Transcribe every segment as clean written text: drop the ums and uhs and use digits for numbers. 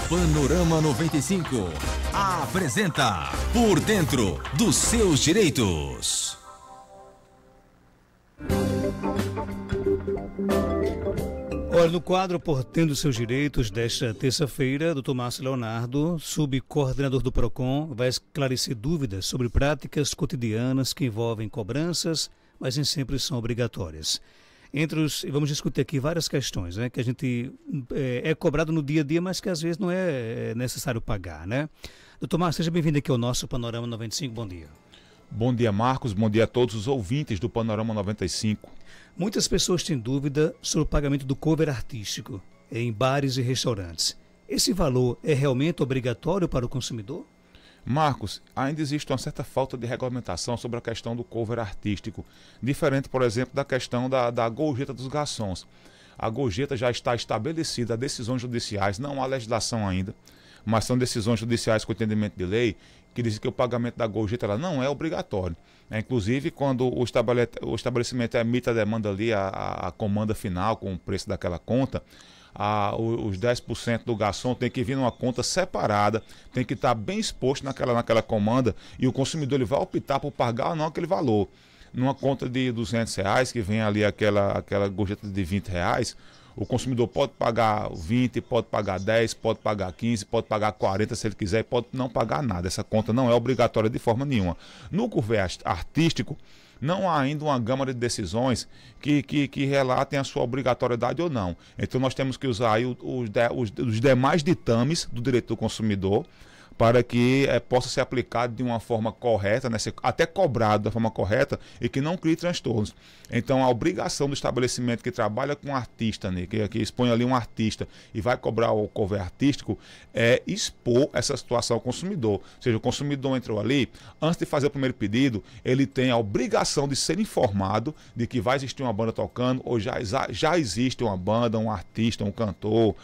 Panorama 95 apresenta Por Dentro dos Seus Direitos. Olha, no quadro Por Dentro dos Seus Direitos desta terça-feira, Dr. Márcio Leonardo, subcoordenador do PROCON, vai esclarecer dúvidas sobre práticas cotidianas que envolvem cobranças, mas nem sempre são obrigatórias. Vamos discutir aqui várias questões, né, que a gente é cobrado no dia a dia, mas que às vezes não é necessário pagar, né? Doutor Márcio, seja bem-vindo aqui ao nosso Panorama 95, bom dia. Bom dia, Marcos, bom dia a todos os ouvintes do Panorama 95. Muitas pessoas têm dúvida sobre o pagamento do cover artístico em bares e restaurantes. Esse valor é realmente obrigatório para o consumidor? Marcos, ainda existe uma certa falta de regulamentação sobre a questão do cover artístico, diferente, por exemplo, da questão da gorjeta dos garçons. A gorjeta já está estabelecida, há decisões judiciais, não há legislação ainda, mas são decisões judiciais com entendimento de lei, que dizem que o pagamento da gorjeta ela não é obrigatório. Inclusive, quando o estabelecimento emite a demanda ali, a comanda final com o preço daquela conta, os 10% do garçom tem que vir numa conta separada, tem que estar bem exposto naquela comanda, e o consumidor ele vai optar por pagar ou não aquele valor. Numa conta de R$200, que vem ali aquela gorjeta de R$20, o consumidor pode pagar 20, pode pagar 10, pode pagar 15, pode pagar 40 se ele quiser, e pode não pagar nada. Essa conta não é obrigatória de forma nenhuma. No cover artístico, não há ainda uma gama de decisões que relatem a sua obrigatoriedade ou não. Então nós temos que usar aí os demais ditames do direito do consumidor para que possa ser aplicado de uma forma correta, né, até cobrado da forma correta e que não crie transtornos. Então a obrigação do estabelecimento que trabalha com um artista, né, que expõe ali um artista e vai cobrar o cover artístico, é expor essa situação ao consumidor. Ou seja, o consumidor entrou ali, antes de fazer o primeiro pedido, ele tem a obrigação de ser informado de que vai existir uma banda tocando, ou já existe uma banda, um artista, um cantor,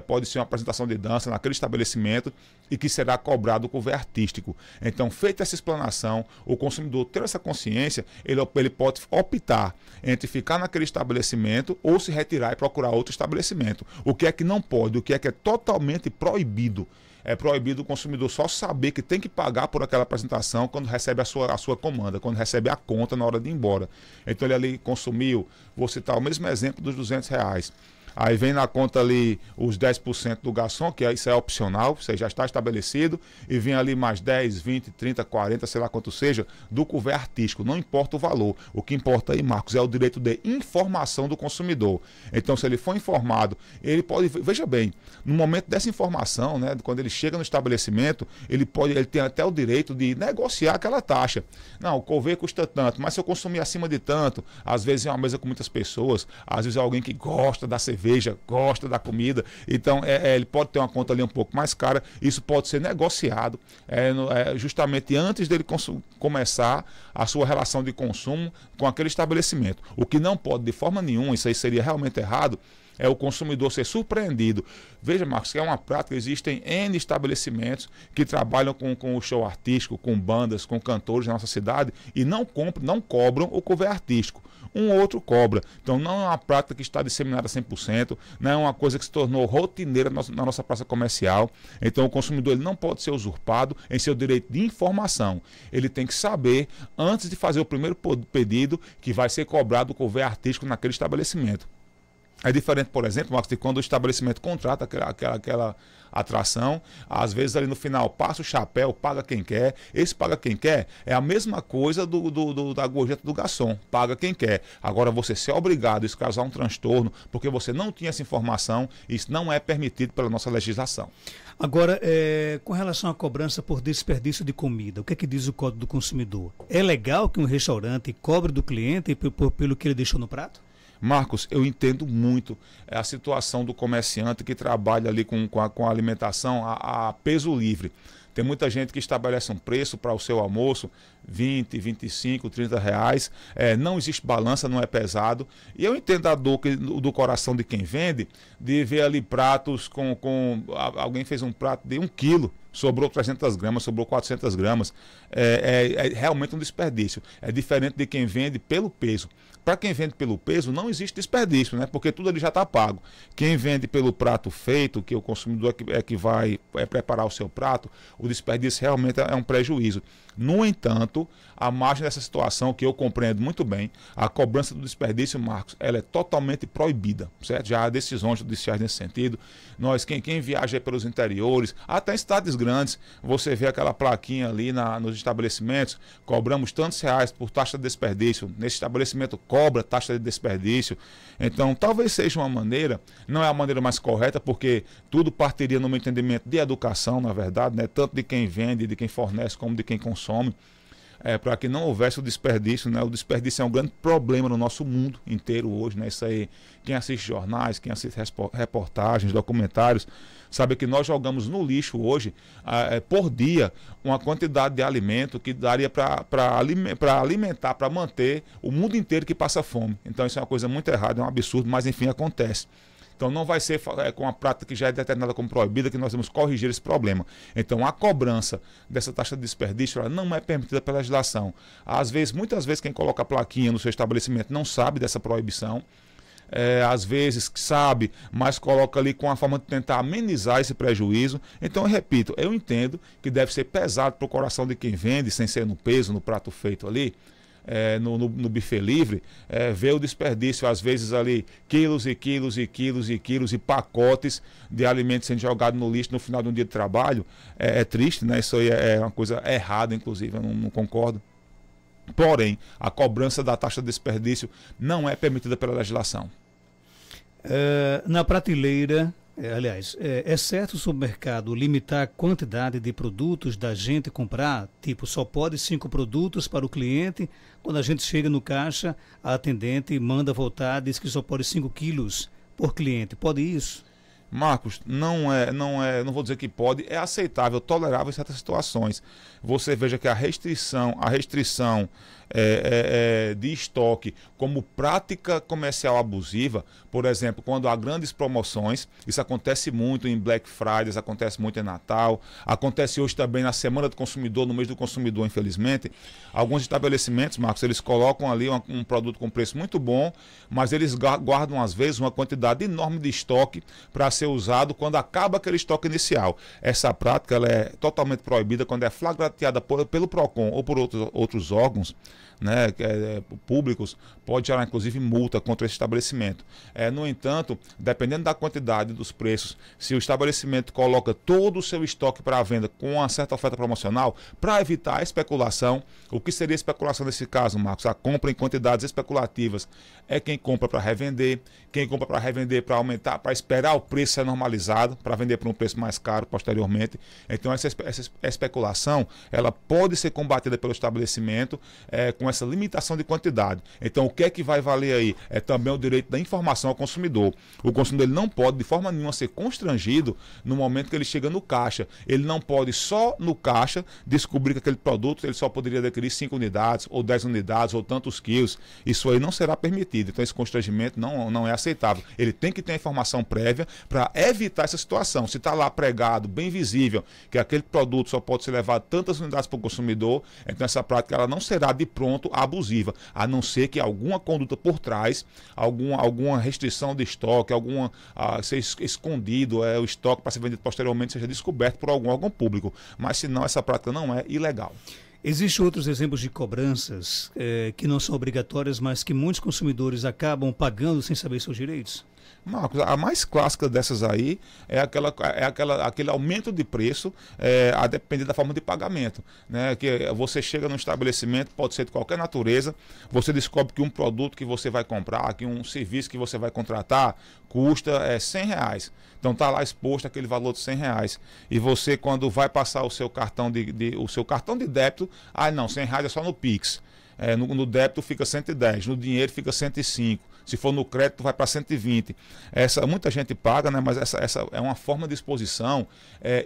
pode ser uma apresentação de dança naquele estabelecimento, e que será cobrado o cover artístico. Então, feita essa explanação, o consumidor ter essa consciência, ele pode optar entre ficar naquele estabelecimento ou se retirar e procurar outro estabelecimento. O que é que não pode, o que é totalmente proibido. É proibido o consumidor só saber que tem que pagar por aquela apresentação quando recebe a sua comanda, quando recebe a conta na hora de ir embora. Então ele ali consumiu, vou citar o mesmo exemplo dos R$200. Aí vem na conta ali os 10% do garçom, que isso é opcional, você já está estabelecido, e vem ali mais 10, 20, 30, 40, sei lá quanto seja, do cover artístico. Não importa o valor. O que importa aí, Marcos, é o direito de informação do consumidor. Então, se ele for informado, ele pode, veja bem, no momento dessa informação, né, quando ele chega no estabelecimento, ele tem até o direito de negociar aquela taxa. Não, o cover custa tanto, mas se eu consumir acima de tanto, às vezes é uma mesa com muitas pessoas, às vezes é alguém que gosta da cerveja, gosta da comida, então ele pode ter uma conta ali um pouco mais cara, isso pode ser negociado justamente antes dele começar a sua relação de consumo com aquele estabelecimento. O que não pode de forma nenhuma, isso aí seria realmente errado, é o consumidor ser surpreendido. Veja, Marcos, que é uma prática, existem N estabelecimentos que trabalham com o show artístico, com bandas, com cantores na nossa cidade e não cobram o cover artístico. Um ou outro cobra. Então não é uma prática que está disseminada 100%, não é uma coisa que se tornou rotineira na nossa praça comercial. Então o consumidor ele não pode ser usurpado em seu direito de informação. Ele tem que saber, antes de fazer o primeiro pedido, que vai ser cobrado o cover artístico naquele estabelecimento. É diferente, por exemplo, Marcos, de quando o estabelecimento contrata aquela atração, às vezes ali no final passa o chapéu, paga quem quer. Esse paga quem quer é a mesma coisa da gorjeta do garçom, paga quem quer. Agora você ser obrigado, isso causar um transtorno, porque você não tinha essa informação, isso não é permitido pela nossa legislação. Agora, com relação à cobrança por desperdício de comida, o que é que diz o Código do Consumidor? É legal que um restaurante cobre do cliente pelo que ele deixou no prato? Marcos, eu entendo muito a situação do comerciante que trabalha ali com a alimentação a peso livre. Tem muita gente que estabelece um preço para o seu almoço, 20, 25, 30 reais. Não existe balança, não é pesado. E eu entendo a dor do coração de quem vende, de ver ali pratos alguém fez um prato de 1 quilo, sobrou 300 gramas, sobrou 400 gramas. É realmente um desperdício. É diferente de quem vende pelo peso. para quem vende pelo peso, não existe desperdício, né? Porque tudo ali já está pago. Quem vende pelo prato feito, que o consumidor é que vai preparar o seu prato, o desperdício realmente é um prejuízo. No entanto, a margem dessa situação, que eu compreendo muito bem, a cobrança do desperdício, Marcos, ela é totalmente proibida, certo? Já há decisões judiciais nesse sentido. Quem viaja pelos interiores, até em cidades grandes, você vê aquela plaquinha ali nos estabelecimentos, cobramos tantos reais por taxa de desperdício, nesse estabelecimento cobra taxa de desperdício. Então, talvez seja uma maneira, não é a maneira mais correta, porque tudo partiria no meu entendimento de educação, na verdade, né? Tanto de quem vende, de quem fornece, como de quem consome, para que não houvesse o desperdício, né? O desperdício é um grande problema no nosso mundo inteiro hoje, né? Isso aí, quem assiste jornais, quem assiste reportagens, documentários, sabe que nós jogamos no lixo hoje, por dia, uma quantidade de alimento que daria para alimentar, para manter o mundo inteiro que passa fome. Então isso é uma coisa muito errada, é um absurdo, mas enfim, acontece. Então não vai ser com a prática que já é determinada como proibida que nós vamos corrigir esse problema. Então a cobrança dessa taxa de desperdício ela não é permitida pela legislação. Muitas vezes quem coloca a plaquinha no seu estabelecimento não sabe dessa proibição. Às vezes sabe, mas coloca ali com a forma de tentar amenizar esse prejuízo. Então eu repito, eu entendo que deve ser pesado para o coração de quem vende, sem ser no peso, no prato feito ali, no buffet livre, ver o desperdício, às vezes ali, quilos e quilos e quilos e quilos e pacotes de alimentos sendo jogados no lixo no final de um dia de trabalho. É triste, né? Isso aí é uma coisa errada, inclusive, eu não concordo. Porém, a cobrança da taxa de desperdício não é permitida pela legislação. Na prateleira, é certo o supermercado limitar a quantidade de produtos da gente comprar? Tipo, só pode 5 produtos para o cliente. Quando a gente chega no caixa, a atendente manda voltar, diz que só pode 5 quilos por cliente. Pode isso? Marcos, não vou dizer que pode, é aceitável, tolerável em certas situações. Você veja que a restrição de estoque como prática comercial abusiva, por exemplo, quando há grandes promoções, isso acontece muito em Black Friday, acontece muito em Natal, acontece hoje também na Semana do Consumidor, no mês do consumidor, infelizmente. Alguns estabelecimentos, Marcos, eles colocam ali um produto com preço muito bom, mas eles guardam às vezes uma quantidade enorme de estoque para ser usado quando acaba aquele estoque inicial. Essa prática ela é totalmente proibida quando é flagrateada pelo PROCON ou por outros órgãos, né, públicos, pode gerar inclusive multa contra esse estabelecimento. No entanto, dependendo da quantidade dos preços, se o estabelecimento coloca todo o seu estoque para venda com uma certa oferta promocional, para evitar a especulação, o que seria especulação nesse caso, Marcos? A compra em quantidades especulativas é quem compra para revender, quem compra para revender para aumentar, para esperar o preço ser normalizado, para vender por um preço mais caro posteriormente. Então essa especulação, ela pode ser combatida pelo estabelecimento com essa limitação de quantidade. Então o que é que vai valer aí? É também o direito da informação ao consumidor. O consumidor ele não pode de forma nenhuma ser constrangido no momento que ele chega no caixa. Ele não pode só no caixa descobrir que aquele produto ele só poderia adquirir 5 unidades ou 10 unidades ou tantos quilos. Isso aí não será permitido. Então esse constrangimento não é aceitável. Ele tem que ter a informação prévia para evitar essa situação. Se está lá pregado, bem visível, que aquele produto só pode ser levado tantas unidades para o consumidor, então essa prática ela não será de pronto abusiva, a não ser que alguma conduta por trás, alguma restrição de estoque, ser escondido o estoque para ser vendido posteriormente seja descoberto por algum órgão público. Mas se não, essa prática não é ilegal. Existem outros exemplos de cobranças que não são obrigatórias, mas que muitos consumidores acabam pagando sem saber seus direitos? Marcos, a mais clássica dessas aí é aquele aumento de preço a depender da forma de pagamento, né? Que você chega num estabelecimento, pode ser de qualquer natureza, você descobre que um produto que você vai comprar, que um serviço que você vai contratar custa R$100. Então está lá exposto aquele valor de R$100. E você, quando vai passar o seu cartão de débito, não, R$100 é só no Pix. No débito fica 110, no dinheiro fica 105. Se for no crédito, vai para 120. Muita gente paga, né? Mas essa é uma forma de exposição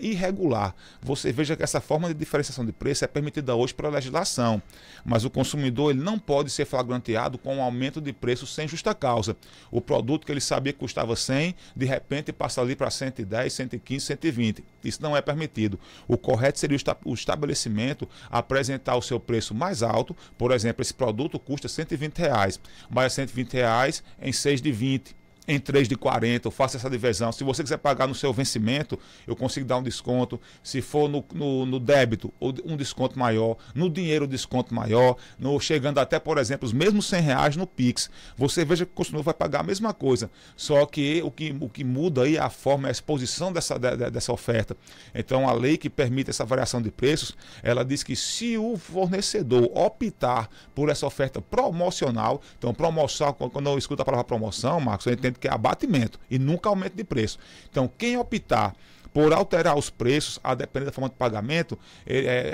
irregular. Você veja que essa forma de diferenciação de preço é permitida hoje pela legislação. Mas o consumidor ele não pode ser flagranteado com um aumento de preço sem justa causa. O produto que ele sabia que custava 100, de repente passa ali para 110, 115, 120. Isso não é permitido. O correto seria o estabelecimento apresentar o seu preço mais alto, por exemplo, esse produto custa R$120, mas é R$120 em 6 de 20. Em 3 de 40, eu faço essa divisão. Se você quiser pagar no seu vencimento, eu consigo dar um desconto. Se for no débito, um desconto maior. No dinheiro, um desconto maior. Chegando até, por exemplo, os mesmos R$100 no Pix. Você veja que o consumidor vai pagar a mesma coisa. Só que o que muda aí é a forma, a exposição dessa oferta. Então, a lei que permite essa variação de preços, ela diz que se o fornecedor optar por essa oferta promocional, então promoção, quando eu escuto a palavra promoção, Marcos, eu entendo que é abatimento e nunca aumento de preço. Então, quem optar por alterar os preços, a depender da forma de pagamento,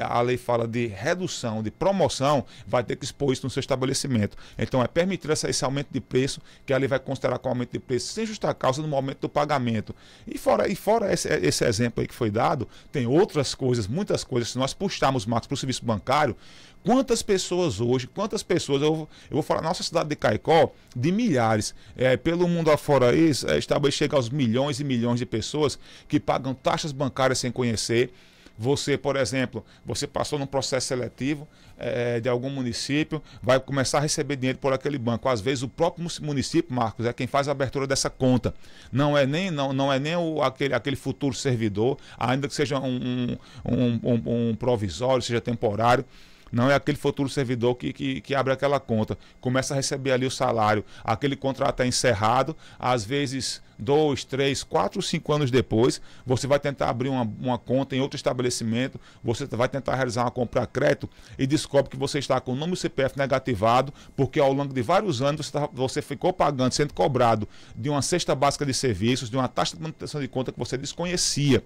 a lei fala de redução, de promoção, vai ter que expor isso no seu estabelecimento. Então, é permitir esse aumento de preço, que a lei vai considerar como aumento de preço sem justa causa no momento do pagamento. E fora esse exemplo aí que foi dado, tem outras coisas, muitas coisas. Se nós puxarmos, Marcos, para o serviço bancário, quantas pessoas, eu vou falar na nossa cidade de Caicó, de milhares, pelo mundo afora aí, chega aos milhões e milhões de pessoas que pagam taxas bancárias sem conhecer. Você, por exemplo, você passou num processo seletivo de algum município, vai começar a receber dinheiro por aquele banco. Às vezes o próprio município, Marcos, é quem faz a abertura dessa conta. Não é nem aquele futuro servidor, ainda que seja um provisório, seja temporário. Não é aquele futuro servidor que abre aquela conta, começa a receber ali o salário, aquele contrato é encerrado, às vezes 2, 3, 4, 5 anos depois, você vai tentar abrir uma conta em outro estabelecimento, você vai tentar realizar uma compra a crédito e descobre que você está com o número CPF negativado, porque ao longo de vários anos você ficou pagando, sendo cobrado de uma cesta básica de serviços, de uma taxa de manutenção de conta que você desconhecia.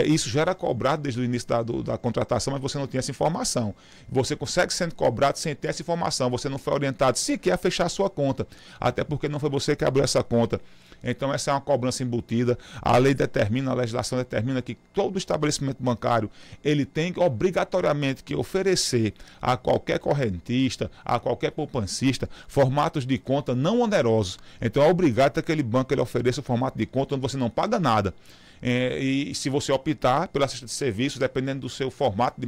Isso já era cobrado desde o início da contratação, mas você não tinha essa informação. Você consegue sendo cobrado sem ter essa informação, você não foi orientado sequer a fechar a sua conta, até porque não foi você que abriu essa conta. Então essa é uma cobrança embutida. A legislação determina que todo estabelecimento bancário ele tem obrigatoriamente que oferecer a qualquer correntista, a qualquer poupancista, formatos de conta não onerosos. Então é obrigado que aquele banco ele ofereça o formato de conta onde você não paga nada. E se você optar pela cesta de serviços, dependendo do seu formato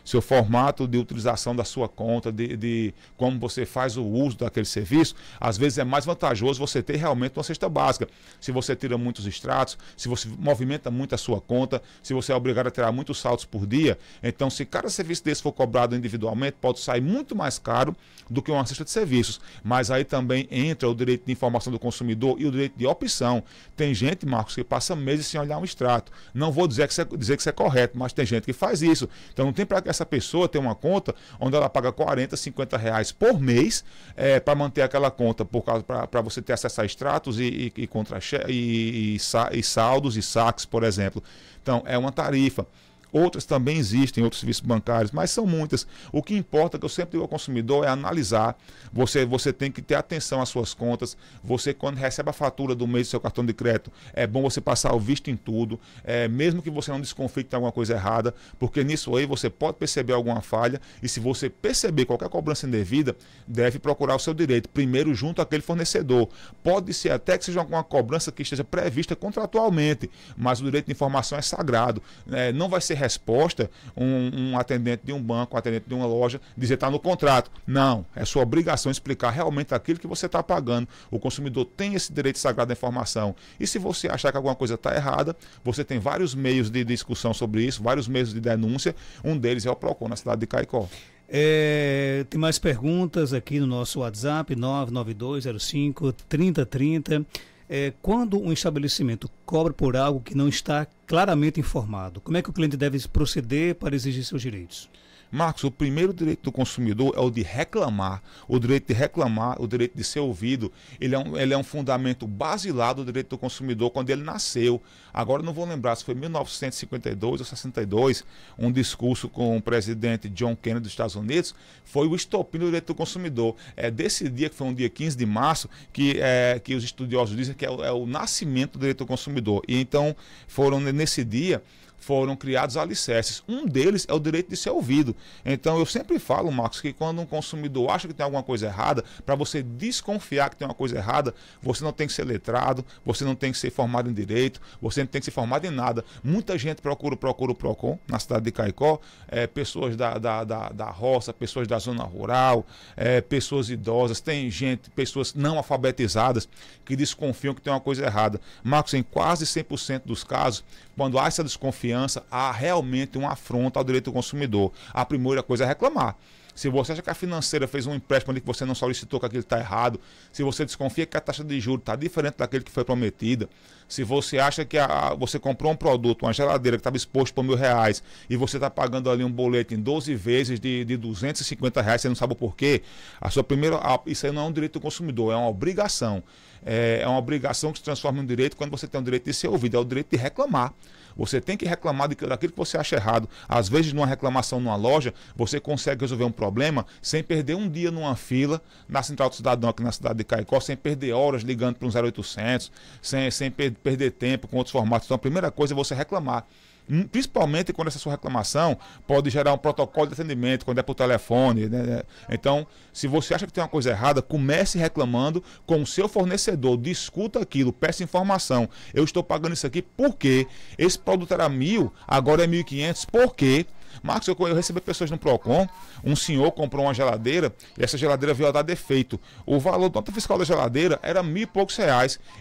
seu formato de utilização da sua conta, de como você faz o uso daquele serviço, às vezes é mais vantajoso você ter realmente uma cesta básica. Se você tira muitos extratos, se você movimenta muito a sua conta, se você é obrigado a tirar muitos saldos por dia, então se cada serviço desse for cobrado individualmente, pode sair muito mais caro do que uma cesta de serviços. Mas aí também entra o direito de informação do consumidor e o direito de opção. Tem gente, Marcos, que passa meses sem olhar um extrato. Não vou dizer que isso é correto, mas tem gente que faz isso. Então não tem para que essa pessoa tenha uma conta onde ela paga R$40, R$50 por mês para manter aquela conta, para você ter acesso a extratos e saldos e saques, por exemplo. Então é uma tarifa. Outras também existem, outros serviços bancários, mas são muitas. O que importa, que eu sempre digo ao consumidor, é analisar. Você tem que ter atenção às suas contas. Você, quando recebe a fatura do mês do seu cartão de crédito, é bom você passar o visto em tudo, mesmo que você não desconfie que tem alguma coisa errada, porque nisso aí você pode perceber alguma falha, e se você perceber qualquer cobrança indevida, deve procurar o seu direito, primeiro junto àquele fornecedor. Pode ser até que seja alguma cobrança que esteja prevista contratualmente, mas o direito de informação é sagrado. Não vai ser resposta um atendente de um banco, um atendente de uma loja, dizer está no contrato. Não, é sua obrigação explicar realmente aquilo que você está pagando. O consumidor tem esse direito sagrado da informação. E se você achar que alguma coisa está errada, você tem vários meios de discussão sobre isso, vários meios de denúncia. Um deles é o PROCON, na cidade de Caicó. Tem mais perguntas aqui no nosso WhatsApp, 99205-3030. Quando um estabelecimento cobra por algo que não está claramente informado, como é que o cliente deve proceder para exigir seus direitos? Marcos, o primeiro direito do consumidor é o de reclamar. O direito de reclamar, o direito de ser ouvido, ele é um fundamento basilar do direito do consumidor quando ele nasceu. Agora não vou lembrar se foi 1952 ou 62, um discurso com o presidente John Kennedy dos Estados Unidos, foi o estopim do direito do consumidor. É desse dia, que foi um dia 15 de março, que os estudiosos dizem que é o nascimento do direito do consumidor. E então, nesse dia, foram criados alicerces. Um deles é o direito de ser ouvido. Então eu sempre falo, Marcos, que quando um consumidor acha que tem alguma coisa errada, para você desconfiar que tem uma coisa errada, você não tem que ser letrado, você não tem que ser formado em direito, você não tem que ser formado em nada. Muita gente procura o PROCON na cidade de Caicó, pessoas da roça, pessoas da zona rural, pessoas idosas, tem gente, pessoas não alfabetizadas que desconfiam que tem uma coisa errada. Marcos, em quase 100% dos casos, quando há essa desconfiança, há realmente uma afronta ao direito do consumidor. A primeira coisa é reclamar. Se você acha que a financeira fez um empréstimo ali que você não solicitou, que aquilo está errado, se você desconfia que a taxa de juros está diferente daquele que foi prometida, se você acha que você comprou um produto, uma geladeira que estava exposto por R$1.000 e você está pagando ali um boleto em 12 vezes de R$250, você não sabe o porquê, isso aí não é um direito do consumidor, é uma obrigação. É uma obrigação que se transforma em um direito quando você tem o direito de ser ouvido, é o direito de reclamar. Você tem que reclamar daquilo que você acha errado. Às vezes, numa reclamação numa loja, você consegue resolver um problema sem perder um dia numa fila na Central do Cidadão, aqui na cidade de Caicó, sem perder horas ligando para um 0800, sem perder tempo com outros formatos. Então, a primeira coisa é você reclamar. Principalmente quando essa sua reclamação pode gerar um protocolo de atendimento, quando é por telefone, né? Então, se você acha que tem uma coisa errada, comece reclamando com o seu fornecedor, discuta aquilo, peça informação. Eu estou pagando isso aqui porque esse produto era 1.000, agora é 1.500, por quê? Marcos, eu recebi pessoas no PROCON, um senhor comprou uma geladeira e essa geladeira veio a dar defeito. O valor da nota fiscal da geladeira era R$1.000 e poucos.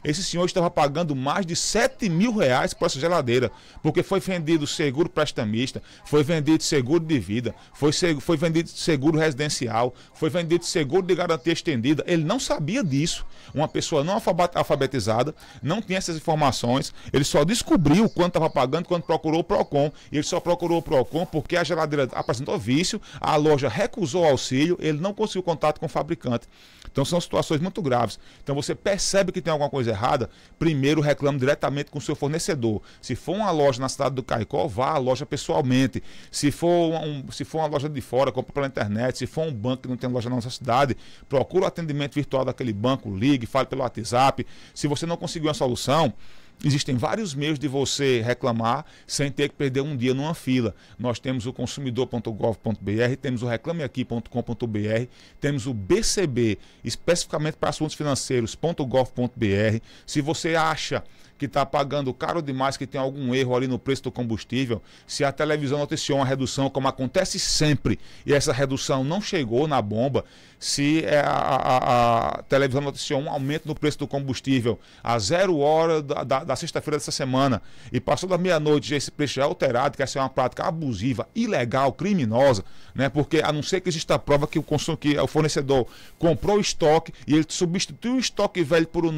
Esse senhor estava pagando mais de R$7.000 por essa geladeira, porque foi vendido seguro prestamista, foi vendido seguro de vida, foi vendido seguro residencial, foi vendido seguro de garantia estendida. Ele não sabia disso. Uma pessoa não alfabetizada, não tinha essas informações, ele só descobriu quanto estava pagando quando procurou o PROCON. E ele só procurou o PROCON porque a geladeira apresentou vício, a loja recusou auxílio, ele não conseguiu contato com o fabricante. Então são situações muito graves. Então você percebe que tem alguma coisa errada, primeiro reclame diretamente com o seu fornecedor. Se for uma loja na cidade do Caicó, vá à loja pessoalmente. Se for uma loja de fora, compra pela internet. Se for um banco que não tem loja na nossa cidade, procura o atendimento virtual daquele banco, ligue, fale pelo WhatsApp. Se você não conseguiu uma solução, existem vários meios de você reclamar sem ter que perder um dia numa fila. Nós temos o consumidor.gov.br, temos o reclameaqui.com.br, temos o BCB, especificamente para assuntos financeiros.gov.br. Se você acha que está pagando caro demais, que tem algum erro ali no preço do combustível, se a televisão noticiou uma redução, como acontece sempre, e essa redução não chegou na bomba, se a televisão noticiou um aumento no preço do combustível a 0 hora da sexta-feira dessa semana, e passou da meia-noite esse preço já é alterado, que essa é uma prática abusiva, ilegal, criminosa, né? Porque a não ser que exista a prova que o fornecedor comprou o estoque e ele substituiu o estoque velho pelo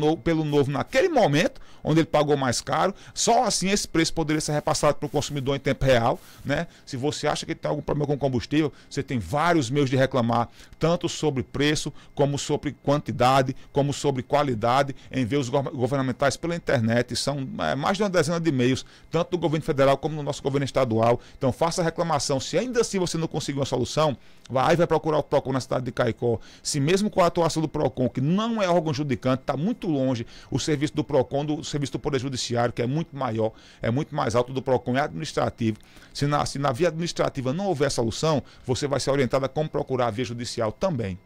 novo naquele momento, onde ele pagou mais caro, só assim esse preço poderia ser repassado para o consumidor em tempo real, né? Se você acha que tem algum problema com combustível, você tem vários meios de reclamar, tanto sobre preço, como sobre quantidade, como sobre qualidade, em veios governamentais pela internet. São mais de uma dezena de meios, tanto do governo federal como no nosso governo estadual. Então faça a reclamação. Se ainda assim você não conseguiu uma solução, vai procurar o PROCON na cidade de Caicó. Se mesmo com a atuação do PROCON, que não é órgão judicante, está muito longe o serviço do PROCON do serviço do Poder Judiciário, que é muito maior, é muito mais alto do PROCON, é administrativo. Se na via administrativa não houver solução, você vai ser orientado a como procurar a via judicial também.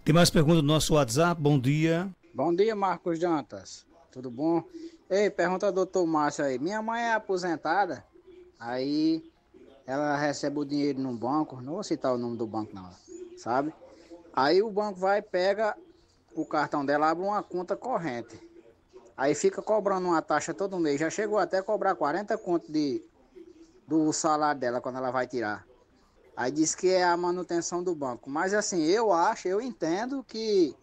Tem mais perguntas do nosso WhatsApp. Bom dia. Bom dia, Marcos Jantas. Tudo bom? Ei, pergunta ao doutor Márcio aí. Minha mãe é aposentada, aí ela recebe o dinheiro num banco, não vou citar o nome do banco não, sabe? Aí o banco vai, pega o cartão dela, abre uma conta corrente. Aí fica cobrando uma taxa todo mês. Já chegou até a cobrar 40 conto do salário dela quando ela vai tirar. Aí diz que é a manutenção do banco. Mas assim, eu entendo que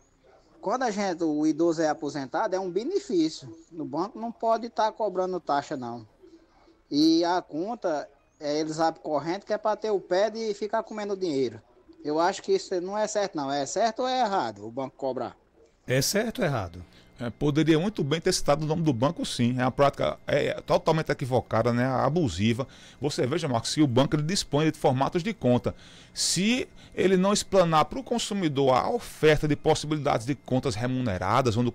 quando o idoso é aposentado, é um benefício. O banco não pode estar cobrando taxa, não. E a conta, eles abrem corrente, que é para ter o pé de ficar comendo dinheiro. Eu acho que isso não é certo, não. É certo ou é errado o banco cobrar? É certo ou errado? Poderia muito bem ter citado o nome do banco, sim. É uma prática totalmente equivocada, né? Abusiva. Você veja, Marcos, se o banco ele dispõe de formatos de conta. Se ele não explanar para o consumidor a oferta de possibilidades de contas remuneradas, onde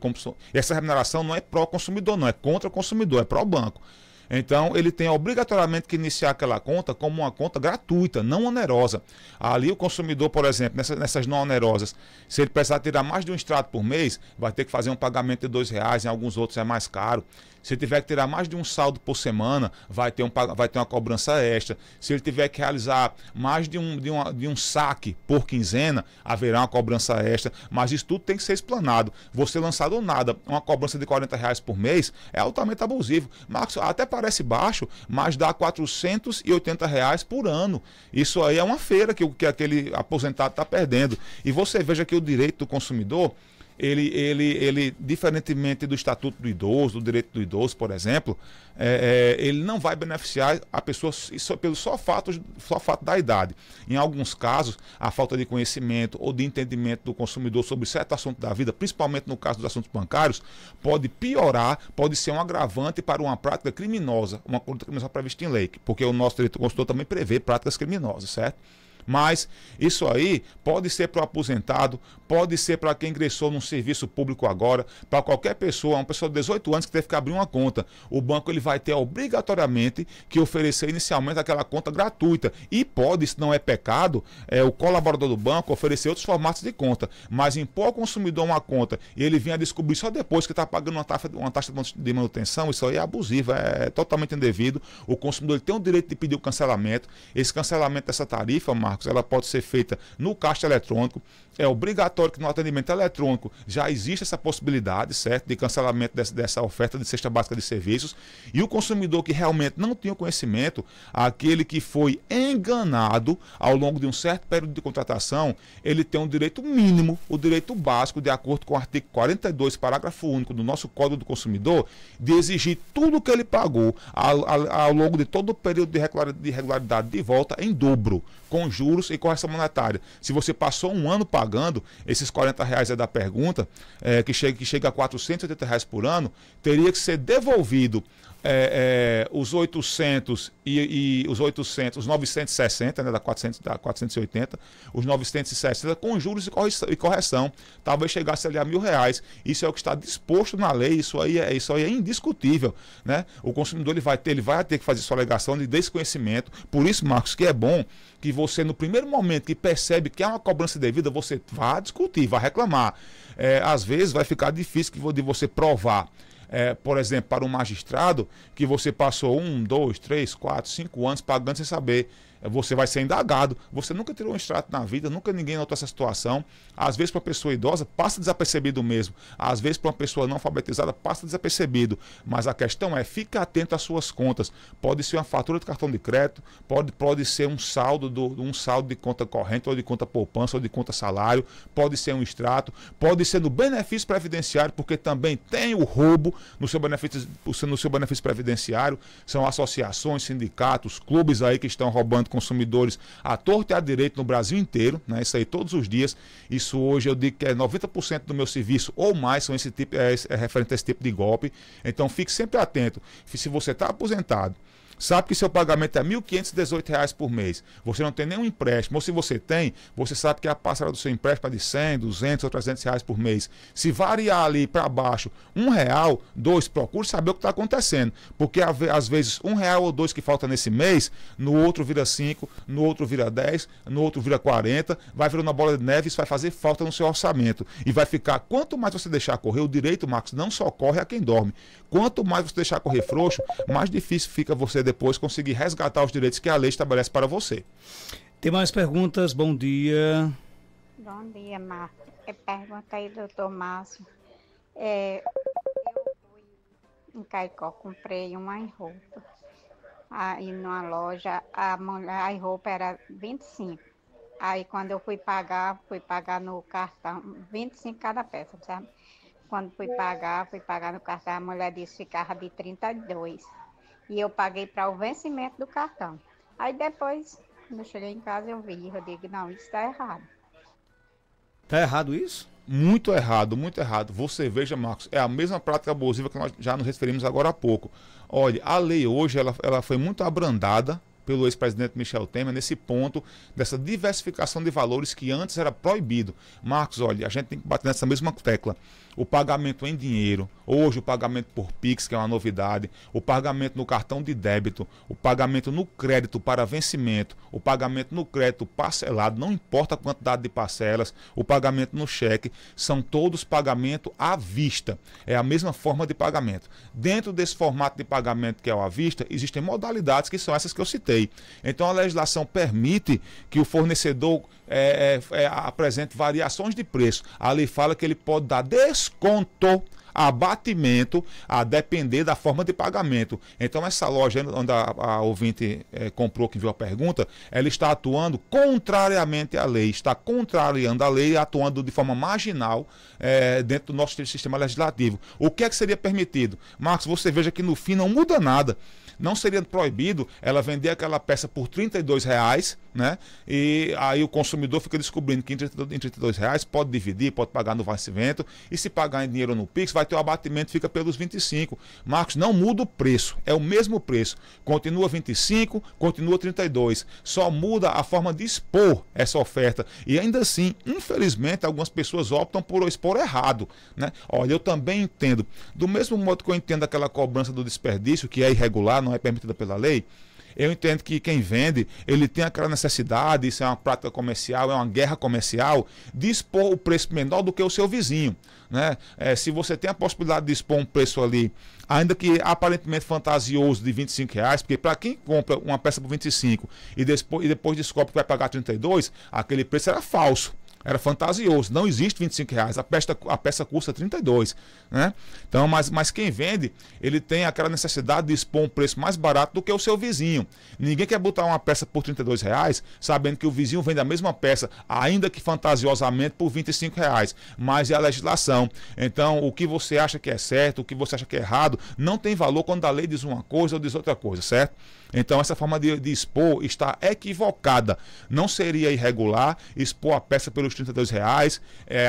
essa remuneração não é pró-consumidor, não, é contra o consumidor, é pró-banco. Então, ele tem obrigatoriamente que iniciar aquela conta como uma conta gratuita, não onerosa. Ali o consumidor, por exemplo, nessas não onerosas, se ele precisar tirar mais de um extrato por mês, vai ter que fazer um pagamento de R$2, em alguns outros é mais caro. Se tiver que tirar mais de um saldo por semana, vai ter uma cobrança extra. Se ele tiver que realizar mais de um saque por quinzena, haverá uma cobrança extra. Mas isso tudo tem que ser explanado. Você lançar do nada uma cobrança de R$40 por mês é altamente abusivo. Marcos, até parece baixo, mas dá R$480 por ano. Isso aí é uma feira que aquele aposentado está perdendo. E você veja que o direito do consumidor, ele diferentemente do Estatuto do Idoso, do direito do idoso, por exemplo, ele não vai beneficiar a pessoa pelo só fato da idade. Em alguns casos, a falta de conhecimento ou de entendimento do consumidor sobre certo assunto da vida, principalmente no caso dos assuntos bancários, pode piorar, pode ser um agravante para uma prática criminosa, uma conduta criminosa prevista em lei, porque o nosso direito do consumidor também prevê práticas criminosas, certo? Mas isso aí pode ser para o aposentado, pode ser para quem ingressou num serviço público agora, para qualquer pessoa, uma pessoa de 18 anos que teve que abrir uma conta. O banco ele vai ter obrigatoriamente que oferecer inicialmente aquela conta gratuita. E pode, se não é pecado, o colaborador do banco oferecer outros formatos de conta. Mas impor ao consumidor uma conta e ele vinha descobrir só depois que está pagando uma taxa de manutenção, isso aí é abusivo, é totalmente indevido. O consumidor ele tem o direito de pedir o cancelamento. Esse cancelamento dessa tarifa, Marcos, ela pode ser feita no caixa eletrônico. É obrigatório que no atendimento eletrônico já existe essa possibilidade, certo, de cancelamento dessa oferta de cesta básica de serviços. E o consumidor que realmente não tinha conhecimento, aquele que foi enganado ao longo de um certo período de contratação, ele tem um direito mínimo, o direito básico, de acordo com o artigo 42, parágrafo único do nosso Código do Consumidor, de exigir tudo o que ele pagou ao longo de todo o período de regularidade de volta em dobro, com juros e correção monetária. Se você passou um ano pagando, esses R$40 é da pergunta, que chega a R$480 por ano, teria que ser devolvido os 800 os 960, né, da 480, os 960 com juros e correção, talvez chegasse ali a R$1.000. Isso é o que está disposto na lei, isso aí é indiscutível, né? O consumidor ele vai ter que fazer sua alegação de desconhecimento. Por isso, Marcos, que é bom que você, no primeiro momento que percebe que há uma cobrança devida, você vá discutir, vá reclamar. Às vezes vai ficar difícil de você provar. Por exemplo, para um magistrado, que você passou 1, 2, 3, 4, 5 anos pagando sem saber. Você vai ser indagado. Você nunca tirou um extrato na vida, nunca ninguém notou essa situação. Às vezes, para uma pessoa idosa, passa desapercebido mesmo. Às vezes, para uma pessoa não alfabetizada, passa desapercebido. Mas a questão é, fique atento às suas contas. Pode ser uma fatura de cartão de crédito, pode ser um saldo de conta corrente, ou de conta poupança, ou de conta salário, pode ser um extrato, pode ser no benefício previdenciário, porque também tem o roubo no seu benefício previdenciário. São associações, sindicatos, clubes aí que estão roubando consumidores à torta e à direito no Brasil inteiro, né? Isso aí todos os dias. Isso hoje eu digo que 90% do meu serviço ou mais são referente a esse tipo de golpe. Então fique sempre atento. Se você está aposentado, sabe que seu pagamento é R$ 1.518 por mês, você não tem nenhum empréstimo, ou se você tem, você sabe que a parcela do seu empréstimo é de 100, 200 ou 300 reais por mês. Se variar ali para baixo R$1, R$2, procure saber o que está acontecendo, porque às vezes R$1 ou R$2 que falta nesse mês, no outro vira 5, no outro vira 10, no outro vira 40, vai virando uma bola de neve, isso vai fazer falta no seu orçamento. E vai ficar, quanto mais você deixar correr, o direito, Marcos, não só corre a quem dorme. Quanto mais você deixar correr frouxo, mais difícil fica você depois conseguir resgatar os direitos que a lei estabelece para você. Tem mais perguntas? Bom dia. Bom dia, Marcos. Pergunta aí, doutor Márcio. Eu fui em Caicó, comprei uma roupa. Aí numa loja, a roupa era 25. Aí quando eu fui pagar no cartão, 25 cada peça, sabe? Quando fui pagar no cartão, a mulher disse que ficava de 32. E eu paguei para o vencimento do cartão. Aí depois, quando eu cheguei em casa, eu digo, não, isso está errado. Está errado isso? Muito errado, muito errado. Você veja, Marcos, é a mesma prática abusiva que nós já nos referimos agora há pouco. Olha, a lei hoje ela foi muito abrandada pelo ex-presidente Michel Temer nesse ponto dessa diversificação de valores que antes era proibido. Marcos, olha, a gente tem que bater nessa mesma tecla. O pagamento em dinheiro, hoje o pagamento por Pix, que é uma novidade, o pagamento no cartão de débito, o pagamento no crédito para vencimento, o pagamento no crédito parcelado, não importa a quantidade de parcelas, o pagamento no cheque, são todos pagamento à vista. É a mesma forma de pagamento. Dentro desse formato de pagamento que é à vista, existem modalidades que são essas que eu citei. Então a legislação permite que o fornecedor apresente variações de preço. A lei fala que ele pode dar desconto, abatimento, a depender da forma de pagamento. Então essa loja onde a ouvinte comprou, que viu a pergunta, ela está atuando contrariamente à lei, está contrariando a lei, atuando de forma marginal dentro do nosso sistema legislativo. O que é que seria permitido? Marcos, você veja que no fim não muda nada. Não seria proibido ela vender aquela peça por R$32, né? E aí o consumidor fica descobrindo que em R$32 pode dividir, pode pagar no vencimento, e se pagar em dinheiro no Pix, vai ter o abatimento, fica pelos 25. Marcos, não muda o preço, é o mesmo preço. Continua 25, continua 32. Só muda a forma de expor essa oferta. E ainda assim, infelizmente, algumas pessoas optam por expor errado, né? Olha, eu também entendo. Do mesmo modo que eu entendo aquela cobrança do desperdício, que é irregular, não é permitida pela lei, eu entendo que quem vende, ele tem aquela necessidade, isso é uma prática comercial, é uma guerra comercial, de expor o preço menor do que o seu vizinho, né? Se você tem a possibilidade de expor um preço ali, ainda que aparentemente fantasioso, de R$25, porque para quem compra uma peça por 25 e depois descobre que vai pagar 32, aquele preço era falso. Era fantasioso, não existe R$25, a peça custa 32, né? Então, mas quem vende, ele tem aquela necessidade de expor um preço mais barato do que o seu vizinho. Ninguém quer botar uma peça por R$32, sabendo que o vizinho vende a mesma peça, ainda que fantasiosamente, por R$25, mas é a legislação. Então, o que você acha que é certo, o que você acha que é errado, não tem valor quando a lei diz uma coisa ou diz outra coisa, certo? Então, essa forma de expor está equivocada. Não seria irregular expor a peça pelos R$32,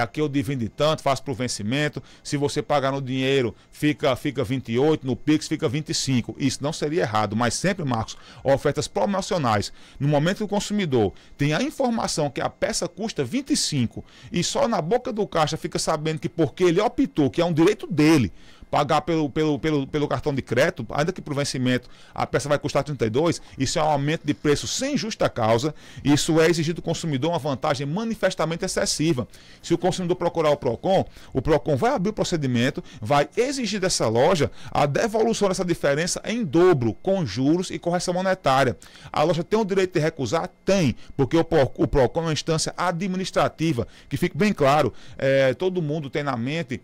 aqui eu divido tanto, faço para o vencimento, se você pagar no dinheiro fica 28, no Pix fica 25, isso não seria errado, mas sempre, Marcos, ofertas promocionais, no momento que o consumidor tem a informação que a peça custa 25 e só na boca do caixa fica sabendo que porque ele optou, que é um direito dele, pagar pelo cartão de crédito, ainda que por vencimento a peça vai custar 32, isso é um aumento de preço sem justa causa, isso é exigir do consumidor uma vantagem manifestamente excessiva. Se o consumidor procurar o PROCON vai abrir o procedimento, vai exigir dessa loja a devolução dessa diferença em dobro, com juros e correção monetária. A loja tem o direito de recusar? Tem, porque o PROCON é uma instância administrativa, que fique bem claro, todo mundo tem na mente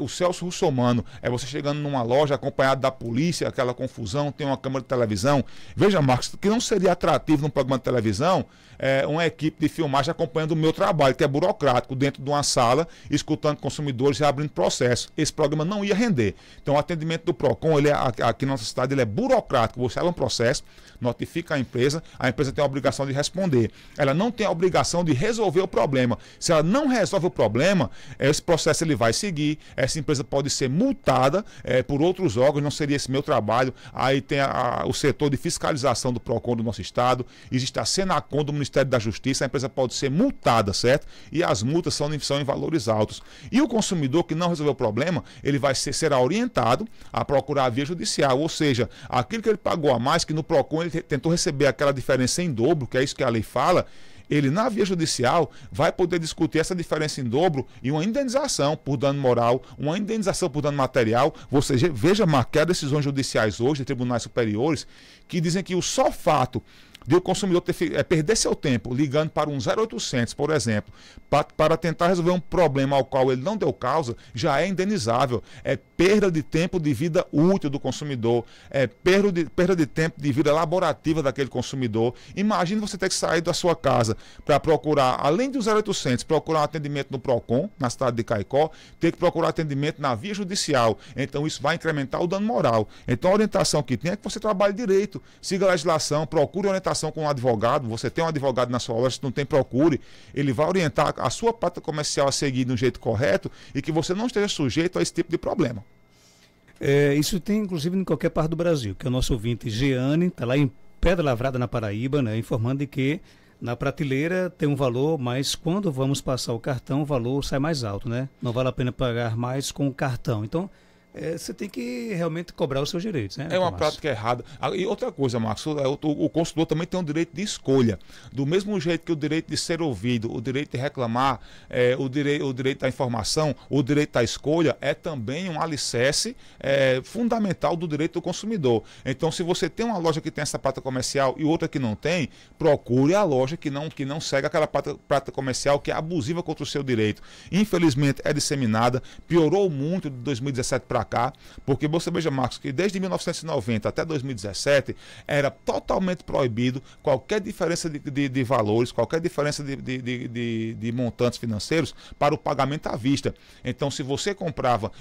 o Celso Russomano, você chegando numa loja acompanhado da polícia, aquela confusão, tem uma câmera de televisão. Veja, Marcos, que não seria atrativo num programa de televisão uma equipe de filmagem acompanhando o meu trabalho, que é burocrático, dentro de uma sala, escutando consumidores e abrindo processo. Esse programa não ia render. Então, o atendimento do PROCON, aqui na nossa cidade, ele é burocrático. Você abre um processo, notifica a empresa tem a obrigação de responder. Ela não tem a obrigação de resolver o problema. Se ela não resolve o problema, esse processo ele vai seguir, essa empresa pode ser multada por outros órgãos, não seria esse meu trabalho. Aí tem o setor de fiscalização do PROCON do nosso estado, existe a Senacom do Ministério da Justiça, a empresa pode ser multada, certo? E as multas são em valores altos. E o consumidor que não resolveu o problema, ele será orientado a procurar a via judicial, ou seja, aquilo que ele pagou a mais, que no PROCON ele tentou receber aquela diferença em dobro, que é isso que a lei fala, ele na via judicial vai poder discutir essa diferença em dobro e uma indenização por dano moral, uma indenização por dano material. Você veja, marcar decisões judiciais hoje de tribunais superiores que dizem que o só fato de o consumidor perder seu tempo ligando para um 0800, por exemplo, para tentar resolver um problema ao qual ele não deu causa, já é indenizável. É perda de tempo de vida útil do consumidor, é perda de tempo de vida laborativa daquele consumidor. Imagine você ter que sair da sua casa para procurar, além do 0800, procurar um atendimento no PROCON, na cidade de Caicó, ter que procurar atendimento na via judicial. Então isso vai incrementar o dano moral. Então a orientação que tem é que você trabalhe direito, siga a legislação, procure orientação com um advogado. Você tem um advogado na sua loja, se não tem, procure. Ele vai orientar a sua prática comercial a seguir de um jeito correto e que você não esteja sujeito a esse tipo de problema. Isso tem inclusive em qualquer parte do Brasil, que é o nosso ouvinte Jeane, está lá em Pedra Lavrada, na Paraíba, né, informando de que na prateleira tem um valor, mas quando vamos passar o cartão, o valor sai mais alto, né? Não vale a pena pagar mais com o cartão. Então, você tem que realmente cobrar os seus direitos, né? É uma prática errada. E outra coisa, Marcos, o consumidor também tem um direito de escolha. Do mesmo jeito que o direito de ser ouvido, o direito de reclamar, o direito da informação, o direito da escolha é também um alicerce fundamental do direito do consumidor. Então, se você tem uma loja que tem essa prática comercial e outra que não tem, procure a loja que não segue aquela prática comercial que é abusiva contra o seu direito. Infelizmente, é disseminada, piorou muito de 2017 para cá, porque você veja, Marcos, que desde 1990 até 2017 era totalmente proibido qualquer diferença de valores, qualquer diferença de montantes financeiros para o pagamento à vista. Então, se você comprava,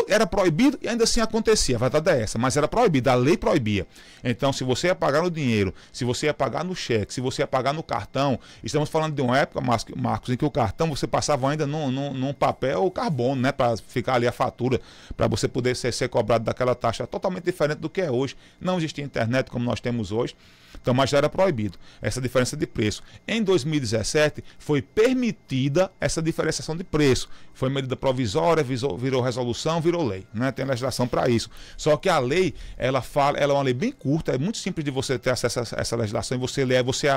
era proibido e ainda assim acontecia, a verdade é essa, mas era proibido, a lei proibia. Então, se você ia pagar no dinheiro, se você ia pagar no cheque, se você ia pagar no cartão, estamos falando de uma época, Marcos, em que o cartão você passava ainda num papel carbono, né, para ficar ali a fatura, para você poder ser cobrado daquela taxa totalmente diferente do que é hoje. Não existia internet como nós temos hoje, então, mas já era proibido essa diferença de preço. Em 2017 foi permitida essa diferenciação de preço. Foi medida provisória, virou resolução, virou lei, né? Tem legislação para isso. Só que a lei, ela é uma lei bem curta, é muito simples de você ter acesso a essa legislação e você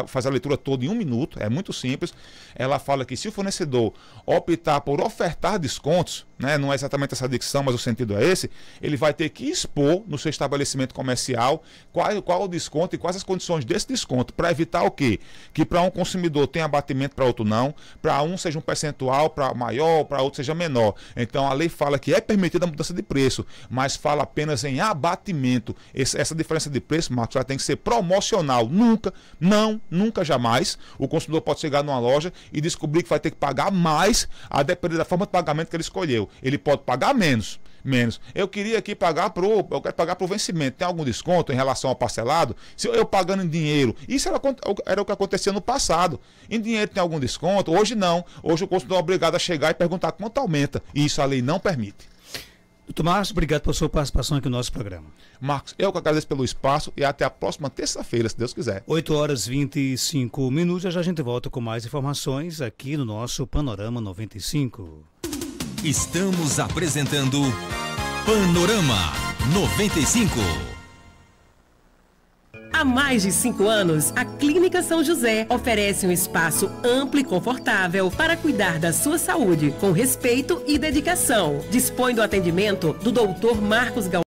faz a leitura toda em 1 minuto, é muito simples. Ela fala que se o fornecedor optar por ofertar descontos, né, não é exatamente essa dicção, mas o sentido é esse, ele vai ter que expor no seu estabelecimento comercial qual o desconto e quais as condições desse desconto, para evitar o quê? Que para um consumidor tenha abatimento, para outro não, para um seja um percentual maior, para outro seja menor. Então a lei fala que é permitida a mudança de preço, mas fala apenas em abatimento. Essa diferença de preço, Marcos, ela tem que ser promocional. Nunca jamais o consumidor pode chegar numa loja e descobrir que vai ter que pagar mais, a depender da forma de pagamento que ele escolheu. Ele pode pagar menos. Eu queria aqui pagar para o vencimento. Tem algum desconto em relação ao parcelado? Se eu pagando em dinheiro, isso era o que acontecia no passado. Em dinheiro tem algum desconto? Hoje não. Hoje o consumidor é obrigado a chegar e perguntar quanto aumenta. E isso a lei não permite. Doutor Márcio, obrigado pela sua participação aqui no nosso programa. Marcos, eu que agradeço pelo espaço e até a próxima terça-feira, se Deus quiser. 8h25. Já a gente volta com mais informações aqui no nosso Panorama 95. Estamos apresentando Panorama 95. Há mais de 5 anos, a Clínica São José oferece um espaço amplo e confortável para cuidar da sua saúde, com respeito e dedicação. Dispõe do atendimento do Dr. Marcos Gal